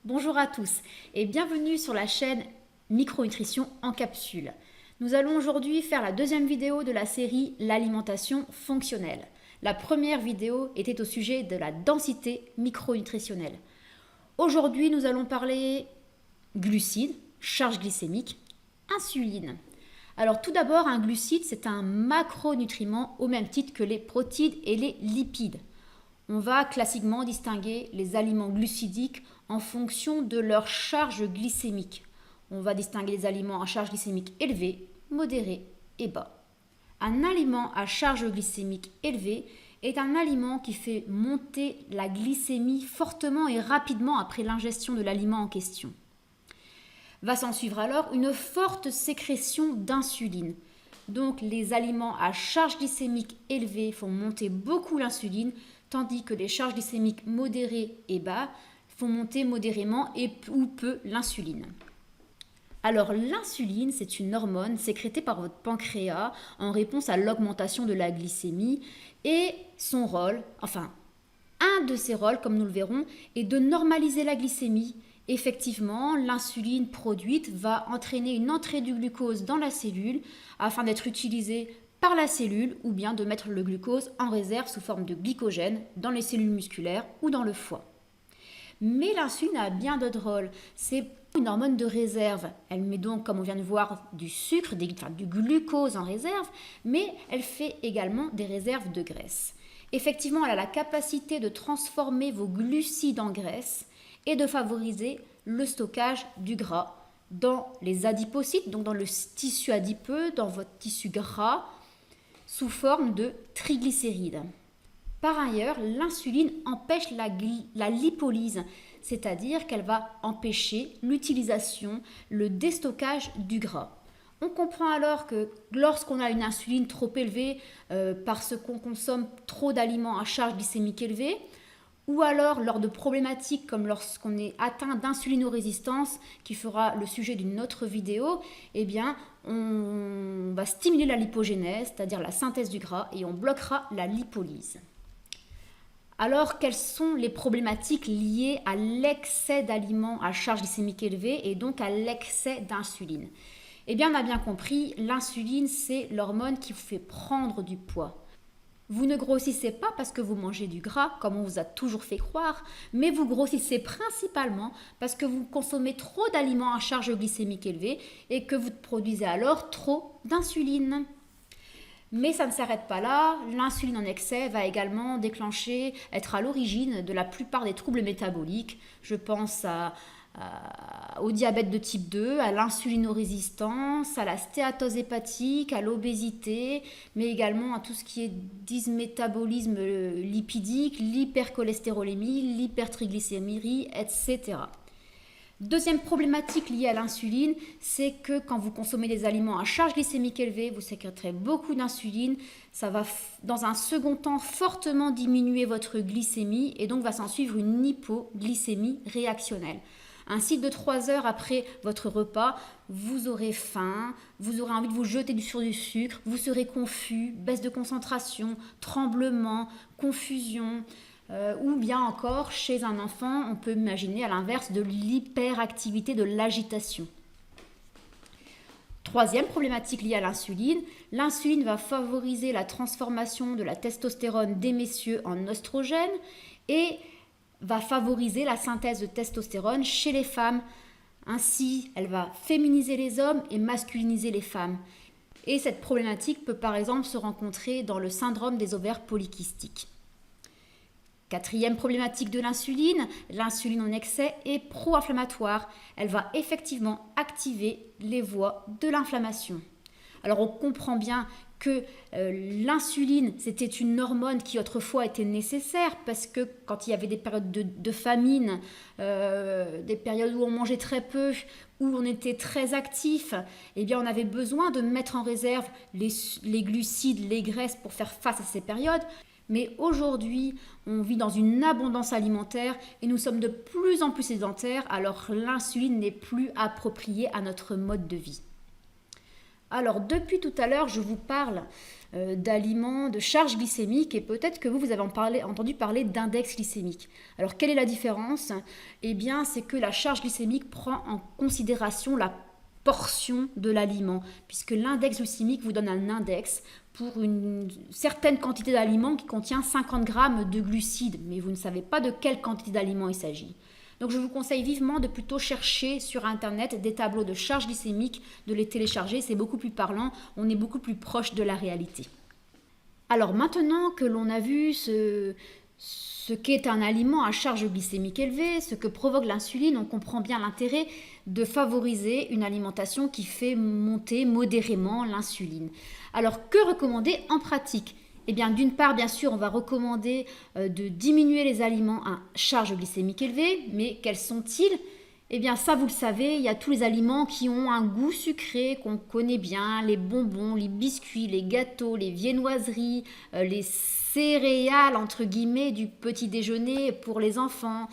Bonjour à tous et bienvenue sur la chaîne Micronutrition en capsule. Nous allons aujourd'hui faire la deuxième vidéo de la série L'alimentation fonctionnelle. La première vidéo était au sujet de la densité micronutritionnelle. Aujourd'hui, nous allons parler glucides, charge glycémique, insuline. Alors tout d'abord, un glucide, c'est un macronutriment au même titre que les protéines et les lipides. On va classiquement distinguer les aliments glucidiques en fonction de leur charge glycémique. On va distinguer les aliments à charge glycémique élevée, modérée et bas. Un aliment à charge glycémique élevée est un aliment qui fait monter la glycémie fortement et rapidement après l'ingestion de l'aliment en question. Va s'en suivre alors une forte sécrétion d'insuline. Donc les aliments à charge glycémique élevée font monter beaucoup l'insuline, tandis que les charges glycémiques modérées et bas font monter modérément ou peu l'insuline. Alors l'insuline, c'est une hormone sécrétée par votre pancréas en réponse à l'augmentation de la glycémie et son rôle, un de ses rôles, comme nous le verrons, est de normaliser la glycémie. Effectivement, l'insuline produite va entraîner une entrée du glucose dans la cellule afin d'être utilisée par la cellule ou bien de mettre le glucose en réserve sous forme de glycogène dans les cellules musculaires ou dans le foie. Mais l'insuline a bien d'autres rôles. C'est une hormone de réserve. Elle met donc, comme on vient de voir, du sucre, du glucose en réserve, mais elle fait également des réserves de graisse. Effectivement, elle a la capacité de transformer vos glucides en graisse et de favoriser le stockage du gras dans les adipocytes, donc dans le tissu adipeux, dans votre tissu gras, sous forme de triglycérides. Par ailleurs, l'insuline empêche la lipolyse, c'est-à-dire qu'elle va empêcher l'utilisation, le déstockage du gras. On comprend alors que lorsqu'on a une insuline trop élevée parce qu'on consomme trop d'aliments à charge glycémique élevée, ou alors lors de problématiques comme lorsqu'on est atteint d'insulinorésistance, qui fera le sujet d'une autre vidéo, eh bien, on va stimuler la lipogénèse, c'est-à-dire la synthèse du gras, et on bloquera la lipolyse. Alors, quelles sont les problématiques liées à l'excès d'aliments à charge glycémique élevée et donc à l'excès d'insuline? Eh bien, on a bien compris, l'insuline, c'est l'hormone qui vous fait prendre du poids. Vous ne grossissez pas parce que vous mangez du gras, comme on vous a toujours fait croire, mais vous grossissez principalement parce que vous consommez trop d'aliments à charge glycémique élevée et que vous produisez alors trop d'insuline. Mais ça ne s'arrête pas là, l'insuline en excès va également être à l'origine de la plupart des troubles métaboliques. Je pense au diabète de type 2, à l'insulinorésistance, à la stéatose hépatique, à l'obésité, mais également à tout ce qui est dysmétabolisme lipidique, l'hypercholestérolémie, l'hypertriglycémirie, etc. Deuxième problématique liée à l'insuline, c'est que quand vous consommez des aliments à charge glycémique élevée, vous sécréterez beaucoup d'insuline. Ça va, dans un second temps, fortement diminuer votre glycémie et donc va s'en suivre une hypoglycémie réactionnelle. Ainsi, 2-3 heures après votre repas, vous aurez faim, vous aurez envie de vous jeter sur du sucre, vous serez confus, baisse de concentration, tremblement, confusion. Ou bien encore, chez un enfant, on peut imaginer à l'inverse de l'hyperactivité, de l'agitation. Troisième problématique liée à l'insuline va favoriser la transformation de la testostérone des messieurs en oestrogène et va favoriser la synthèse de testostérone chez les femmes. Ainsi, elle va féminiser les hommes et masculiniser les femmes. Et cette problématique peut par exemple se rencontrer dans le syndrome des ovaires polykystiques. Quatrième problématique de l'insuline en excès est pro-inflammatoire. Elle va effectivement activer les voies de l'inflammation. Alors on comprend bien que l'insuline, c'était une hormone qui autrefois était nécessaire parce que quand il y avait des périodes de famine, des périodes où on mangeait très peu, où on était très actif, eh bien on avait besoin de mettre en réserve les glucides, les graisses pour faire face à ces périodes. Mais aujourd'hui, on vit dans une abondance alimentaire et nous sommes de plus en plus sédentaires, alors l'insuline n'est plus appropriée à notre mode de vie. Alors, depuis tout à l'heure, je vous parle d'aliments, de charge glycémique et peut-être que vous avez entendu parler d'index glycémique. Alors, quelle est la différence? Eh bien, c'est que la charge glycémique prend en considération la portion de l'aliment, puisque l'index glycémique vous donne un index pour une certaine quantité d'aliment qui contient 50 grammes de glucides, mais vous ne savez pas de quelle quantité d'aliment il s'agit. Donc je vous conseille vivement de plutôt chercher sur internet des tableaux de charge glycémique, de les télécharger, c'est beaucoup plus parlant, on est beaucoup plus proche de la réalité. Alors maintenant que l'on a vu ce qu'est un aliment à charge glycémique élevée, ce que provoque l'insuline, on comprend bien l'intérêt de favoriser une alimentation qui fait monter modérément l'insuline. Alors que recommander en pratique? Eh bien, d'une part, bien sûr, on va recommander de diminuer les aliments à charge glycémique élevée, mais quels sont-ils? Eh bien, ça, vous le savez, il y a tous les aliments qui ont un goût sucré qu'on connaît bien, les bonbons, les biscuits, les gâteaux, les viennoiseries, les céréales, entre guillemets, du petit déjeuner pour les enfants.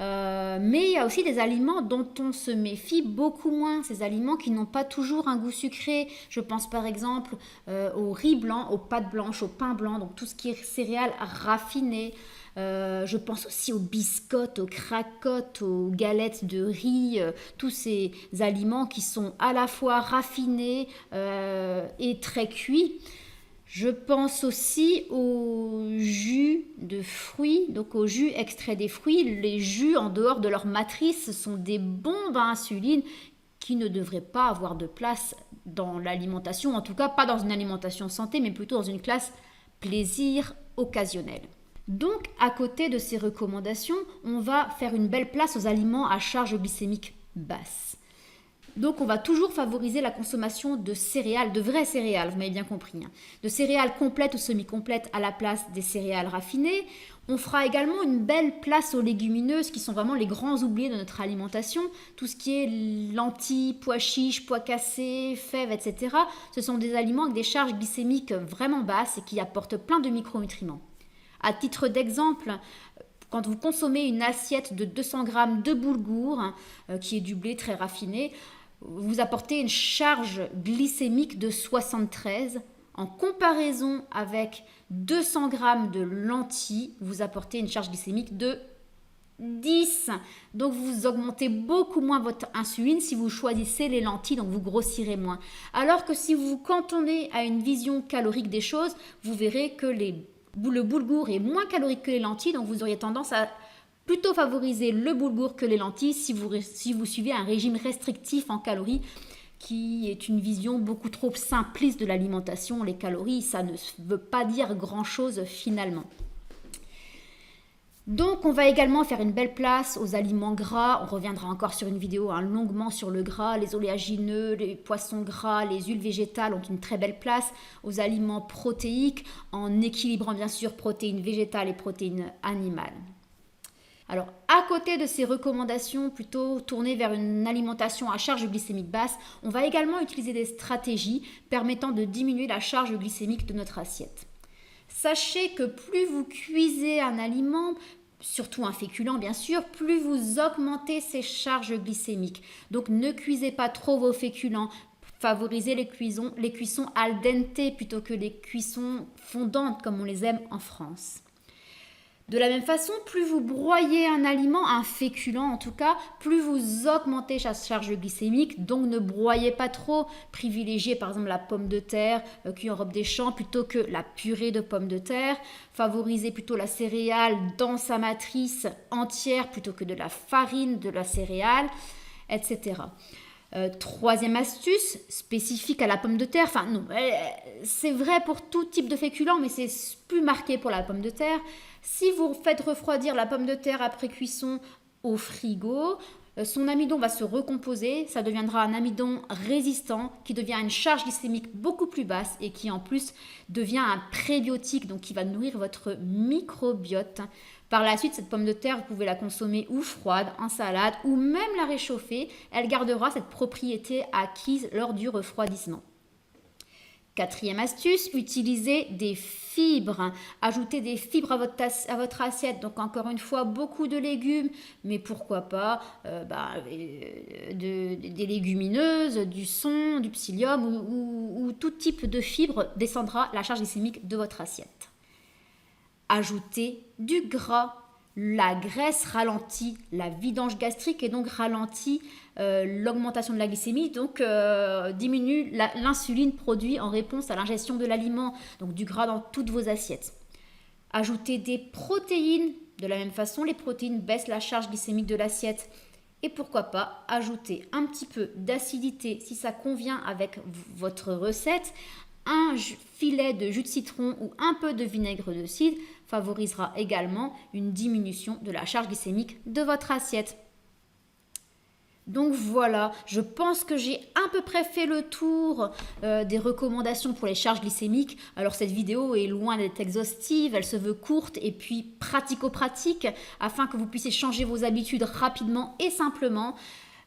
Mais il y a aussi des aliments dont on se méfie beaucoup moins, ces aliments qui n'ont pas toujours un goût sucré. Je pense par exemple au riz blanc, aux pâtes blanches, au pain blanc, donc tout ce qui est céréales raffinées. Je pense aussi aux biscottes, aux cracottes, aux galettes de riz, tous ces aliments qui sont à la fois raffinés et très cuits. Je pense aussi aux jus de fruits, donc aux jus extraits des fruits. Les jus, en dehors de leur matrice, sont des bombes à insuline qui ne devraient pas avoir de place dans l'alimentation, en tout cas pas dans une alimentation santé, mais plutôt dans une classe plaisir occasionnel. Donc, à côté de ces recommandations, on va faire une belle place aux aliments à charge glycémique basse. Donc, on va toujours favoriser la consommation de céréales, de vraies céréales, vous m'avez bien compris, hein, de céréales complètes ou semi-complètes à la place des céréales raffinées. On fera également une belle place aux légumineuses qui sont vraiment les grands oubliés de notre alimentation. Tout ce qui est lentilles, pois chiches, pois cassés, fèves, etc. Ce sont des aliments avec des charges glycémiques vraiment basses et qui apportent plein de micronutriments. À titre d'exemple, quand vous consommez une assiette de 200 g de boulgour, qui est du blé très raffiné, vous apportez une charge glycémique de 73. En comparaison avec 200 g de lentilles, vous apportez une charge glycémique de 10. Donc vous augmentez beaucoup moins votre insuline si vous choisissez les lentilles, donc vous grossirez moins. Alors que si vous vous cantonnez à une vision calorique des choses, vous verrez que le boulgour est moins calorique que les lentilles, donc vous auriez tendance à plutôt favoriser le boulgour que les lentilles si vous suivez un régime restrictif en calories, qui est une vision beaucoup trop simpliste de l'alimentation. Les calories, ça ne veut pas dire grand-chose finalement. Donc, on va également faire une belle place aux aliments gras. On reviendra encore sur une vidéo longuement sur le gras. Les oléagineux, les poissons gras, les huiles végétales ont une très belle place. Aux aliments protéiques, en équilibrant bien sûr protéines végétales et protéines animales. Alors, à côté de ces recommandations plutôt tournées vers une alimentation à charge glycémique basse, on va également utiliser des stratégies permettant de diminuer la charge glycémique de notre assiette. Sachez que plus vous cuisez un aliment, surtout un féculent bien sûr, plus vous augmentez ses charges glycémiques. Donc ne cuisez pas trop vos féculents. Favorisez les cuissons al dente plutôt que les cuissons fondantes comme on les aime en France. De la même façon, plus vous broyez un aliment, un féculent en tout cas, plus vous augmentez sa charge glycémique. Donc ne broyez pas trop. Privilégiez par exemple la pomme de terre cuite en robe des champs plutôt que la purée de pommes de terre. Favorisez plutôt la céréale dans sa matrice entière plutôt que de la farine de la céréale, etc. Troisième astuce, spécifique à la pomme de terre, enfin non, c'est vrai pour tout type de féculent, mais c'est plus marqué pour la pomme de terre. Si vous faites refroidir la pomme de terre après cuisson au frigo, son amidon va se recomposer, ça deviendra un amidon résistant qui devient une charge glycémique beaucoup plus basse et qui en plus devient un prébiotique, donc qui va nourrir votre microbiote. Par la suite, cette pomme de terre, vous pouvez la consommer ou froide, en salade, ou même la réchauffer. Elle gardera cette propriété acquise lors du refroidissement. Quatrième astuce, utilisez des fibres. Ajoutez des fibres à votre assiette. Donc encore une fois, beaucoup de légumes, mais pourquoi pas des légumineuses, du son, du psyllium ou tout type de fibres descendra la charge glycémique de votre assiette. Ajoutez du gras. La graisse ralentit la vidange gastrique et donc ralentit l'augmentation de la glycémie, donc diminue l'insuline produite en réponse à l'ingestion de l'aliment, donc du gras dans toutes vos assiettes. Ajoutez des protéines, de la même façon les protéines baissent la charge glycémique de l'assiette. Et pourquoi pas ajouter un petit peu d'acidité si ça convient avec votre recette. Un filet de jus de citron ou un peu de vinaigre de cidre favorisera également une diminution de la charge glycémique de votre assiette. Donc voilà, je pense que j'ai à peu près fait le tour des recommandations pour les charges glycémiques. Alors cette vidéo est loin d'être exhaustive, elle se veut courte et puis pratico-pratique afin que vous puissiez changer vos habitudes rapidement et simplement.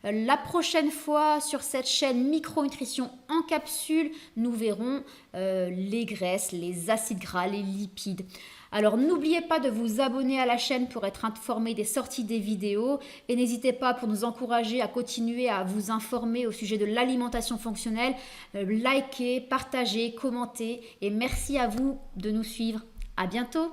La prochaine fois sur cette chaîne Micronutrition en capsule, nous verrons les graisses, les acides gras, les lipides. Alors n'oubliez pas de vous abonner à la chaîne pour être informé des sorties des vidéos et n'hésitez pas pour nous encourager à continuer à vous informer au sujet de l'alimentation fonctionnelle. Likez, partagez, commentez et merci à vous de nous suivre. À bientôt!